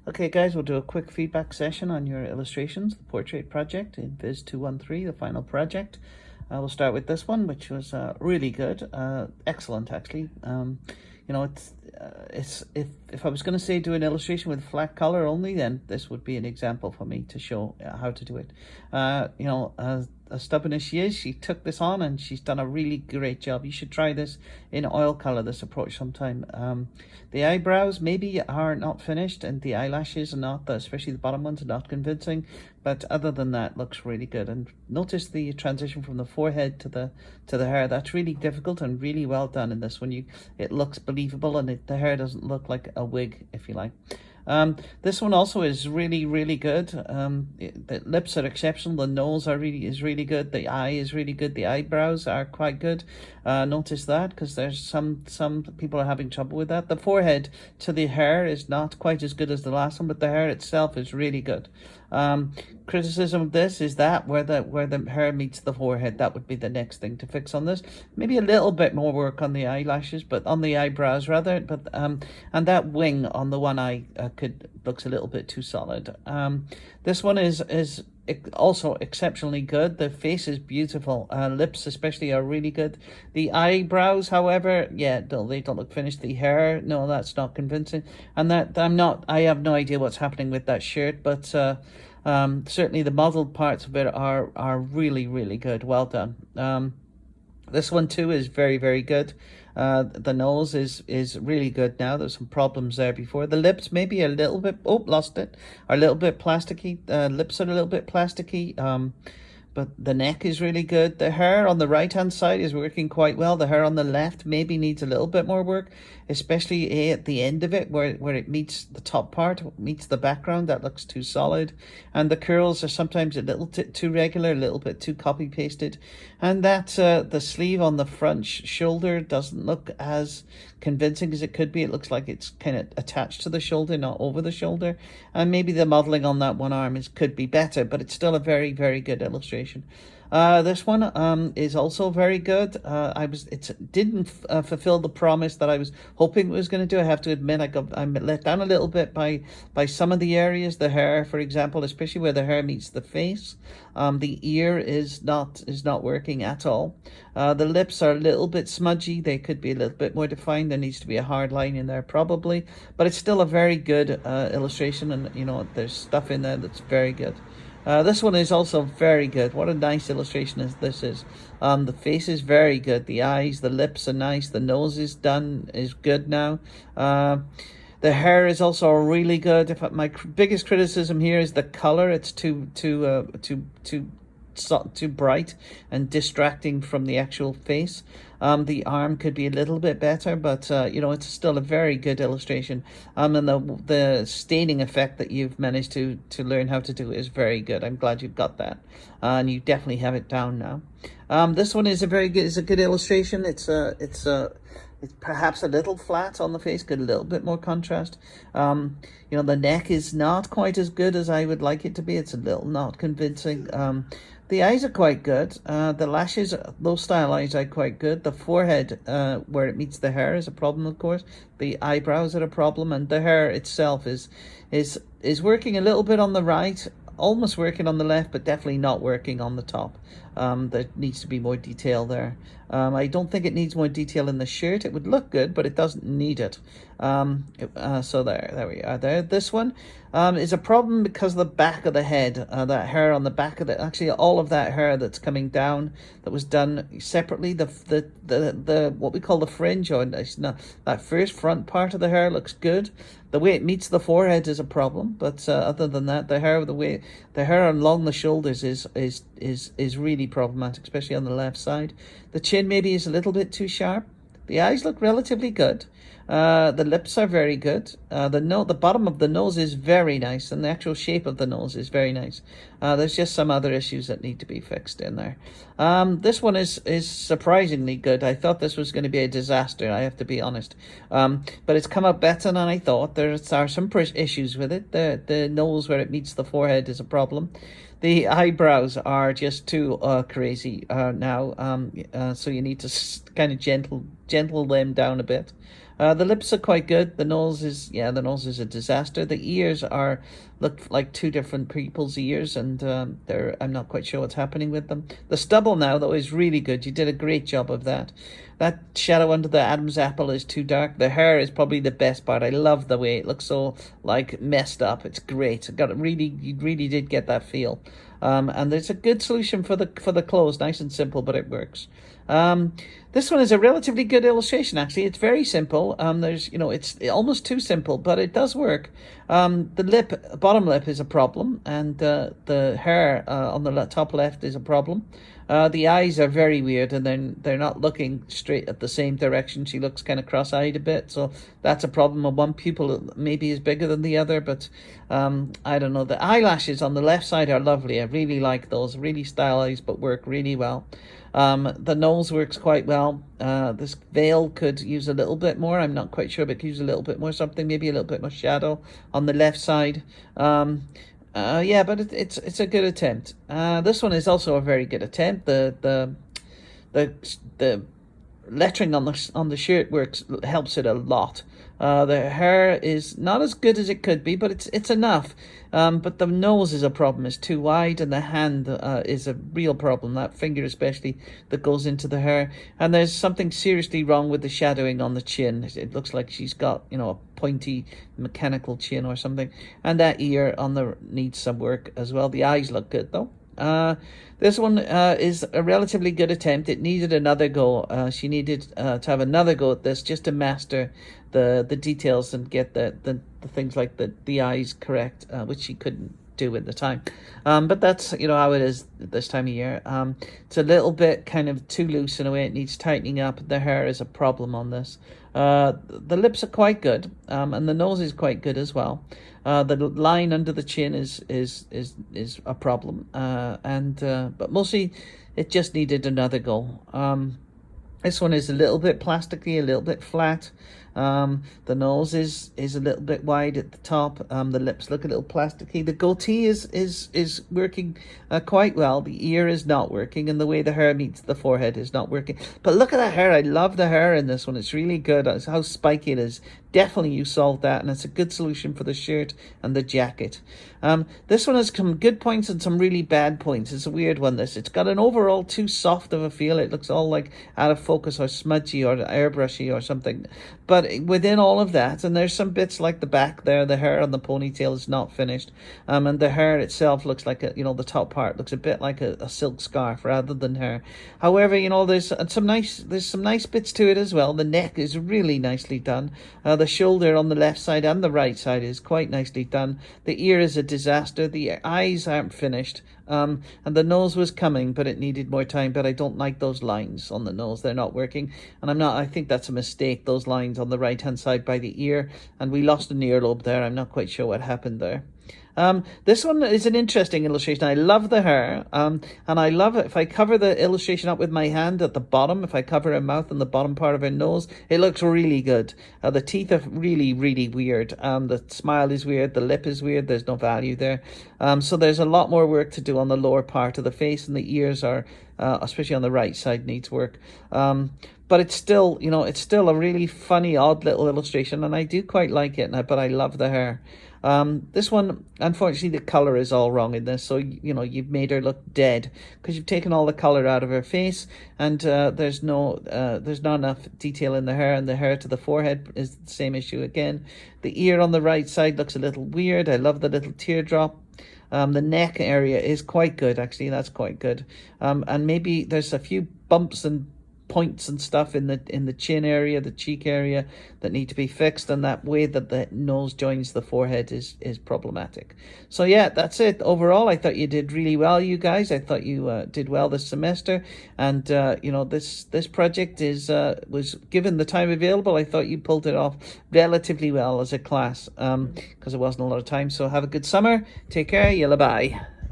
Okay guys, we'll do a quick feedback session on your illustrations, the portrait project in VIS 213, the final project. We'll start with this one, which was really good, excellent actually. You know, it's if I was going to say do an illustration with flat color only, then this would be an example for me to show how to do it. You know, as stubborn as she is, she took this on and she's done a really great job. You should try this in oil color, this approach sometime. The eyebrows maybe are not finished, and the eyelashes are not, especially the bottom ones, are not convincing. But other than that, looks really good. And notice the transition from the forehead to the hair. That's really difficult and really well done in this one. It looks believable, and the hair doesn't look like a wig, if you like. This one also is really good. The lips are exceptional. The nose is really good. The eye is really good. The eyebrows are quite good. Notice that, because there's some people are having trouble with that. The forehead to the hair is not quite as good as the last one, but the hair itself is really good. Criticism of this is that where the hair meets the forehead, that would be the next thing to fix on this. Maybe a little bit more work on the eyelashes, but on the eyebrows rather. But and that wing on the one eye looks a little bit too solid. This one is also exceptionally good. The face is beautiful. Lips especially are really good. The eyebrows, however, yeah, they don't look finished. The hair, no, that's not convincing. And I have no idea what's happening with that shirt, but certainly the modeled parts of it are really good. Well done. This one too is very good. The nose is really good now. There's some problems there before. The lips maybe a little bit, lost it, are a little bit plasticky. Lips are a little bit plasticky. But the neck is really good. The hair on the right-hand side is working quite well. The hair on the left maybe needs a little bit more work, especially at the end of it where it meets the top part, meets the background. That looks too solid. And the curls are sometimes a little too regular, a little bit too copy-pasted. And that the sleeve on the front shoulder doesn't look as convincing as it could be. It looks like it's kind of attached to the shoulder, not over the shoulder. And maybe the modeling on that one arm could be better, but it's still a very good illustration. This one is also very good. It didn't fulfill the promise that I was hoping it was going to do. I have to admit, I'm let down a little bit by some of the areas. The hair, for example, especially where the hair meets the face. The ear is not working at all. The lips are a little bit smudgy. They could be a little bit more defined. There needs to be a hard line in there probably, but it's still a very good illustration, and you know, there's stuff in there that's very good. This one is also very good. What a nice illustration this is. The face is very good. The eyes, the lips are nice. The nose is good now. The hair is also really good. My biggest criticism here is the color. It's too bright and distracting from the actual face. The arm could be a little bit better, but you know, it's still a very good illustration. And the staining effect that you've managed to learn how to do is very good. I'm glad you've got that, and you definitely have it down now. This one is a good illustration. It's perhaps a little flat on the face, get a little bit more contrast. You know, the neck is not quite as good as I would like it to be. It's a little not convincing. The eyes are quite good. The lashes, those style eyes are quite good. The forehead, where it meets the hair, is a problem, of course. The eyebrows are a problem, and the hair itself is working a little bit on the right, almost working on the left, but definitely not working on the top. There needs to be more detail there. I don't think it needs more detail in the shirt. It would look good, but it doesn't need it. So there we are there. This one is a problem because of the back of the head. That hair on the back of actually all of that hair that's coming down, that was done separately. The what we call the fringe, or that first front part of the hair looks good. The way it meets the forehead is a problem, but other than that, the hair along the shoulders is really problematic, especially on the left side. The chin maybe is a little bit too sharp. The eyes look relatively good. The lips are very good. The bottom of the nose is very nice, and the actual shape of the nose is very nice. There's just some other issues that need to be fixed in there. This one is surprisingly good. I thought this was going to be a disaster, I have to be honest. But it's come out better than I thought. There are some issues with it. The nose where it meets the forehead is a problem. The eyebrows are just too crazy now, so you need to kind of gentle them down a bit. The lips are quite good. The nose is, yeah, the nose is a disaster. The ears look like two different people's ears, and I'm not quite sure what's happening with them. The stubble now, though, is really good. You did a great job of that. That shadow under the Adam's apple is too dark. The hair is probably the best part. I love the way it looks so like messed up. It's great. You really did get that feel. And there's a good solution for the clothes. Nice and simple, but it works. This one is a relatively good illustration, actually. It's very simple. It's almost too simple, but it does work. The bottom lip is a problem, and the hair on the top left is a problem. The eyes are very weird, and then they're not looking straight at the same direction. She looks kind of cross-eyed a bit, so that's a problem. And one pupil maybe is bigger than the other, but I don't know. The eyelashes on the left side are lovely. I really like those, really stylized, but work really well. The nose works quite well. This veil could use a little bit more. I'm not quite sure, but could use a little bit more something, maybe a little bit more shadow on the left side. Yeah, but it's a good attempt. This one is also a very good attempt. The lettering on the shirt helps it a lot. The hair is not as good as it could be, but it's enough. But the nose is a problem. It's too wide, and the hand is a real problem. That finger especially that goes into the hair. And there's something seriously wrong with the shadowing on the chin. It looks like she's got, a pointy mechanical chin or something. And that ear needs some work as well. The eyes look good though. This one is a relatively good attempt. It needed another go. She needed to have another go at this just to master the details and get the things like the eyes correct, which she couldn't do at the time. But that's how it is this time of year. It's a little bit kind of too loose in a way. It needs tightening up. The hair is a problem on this. The lips are quite good, and the nose is quite good as well. The line under the chin is a problem, but mostly it just needed another go. This one is a little bit plasticky, a little bit flat. The nose is a little bit wide at the top. The lips look a little plasticky. The goatee is working quite well. The ear is not working, and the way the hair meets the forehead is not working. But look at the hair. I love the hair in this one. It's really good. It's how spiky it is. Definitely you solved that, and it's a good solution for the shirt and the jacket. This one has some good points and some really bad points. It's a weird one, this. It's got an overall too soft of a feel. It looks all like out of focus or smudgy or airbrushy or something. But within all of that, and there's some bits like the back there, the hair on the ponytail is not finished. And the hair itself looks like the top part looks a bit like a silk scarf rather than hair. However, there's some nice bits to it as well. The neck is really nicely done. The shoulder on the left side and the right side is quite nicely done. The ear is a disaster. The eyes aren't finished. And the nose was coming, but it needed more time. But I don't like those lines on the nose. They're not working. And I think that's a mistake, those lines on the right-hand side by the ear. And we lost an earlobe there. I'm not quite sure what happened there. This one is an interesting illustration. I love the hair, and I love it. If I cover the illustration up with my hand at the bottom, if I cover her mouth and the bottom part of her nose, it looks really good. The teeth are really, really weird. The smile is weird. The lip is weird. There's no value there. So there's a lot more work to do on the lower part of the face, and the ears are, especially on the right side, needs work. But it's still, a really funny, odd little illustration, and I do quite like it, but I love the hair. This one, unfortunately, the color is all wrong in this. So, you've made her look dead because you've taken all the color out of her face, and there's not enough detail in the hair, and the hair to the forehead is the same issue again. The ear on the right side looks a little weird. I love the little teardrop. The neck area is quite good, actually. That's quite good. And maybe there's a few bumps and points and stuff in the chin area, the cheek area, that need to be fixed, and that way that the nose joins the forehead is problematic. So yeah, that's it. Overall, I thought you did really well, you guys. I thought you did well this semester, and this project was given the time available. I thought you pulled it off relatively well as a class, because there wasn't a lot of time. So have a good summer. Take care. Yalla bye.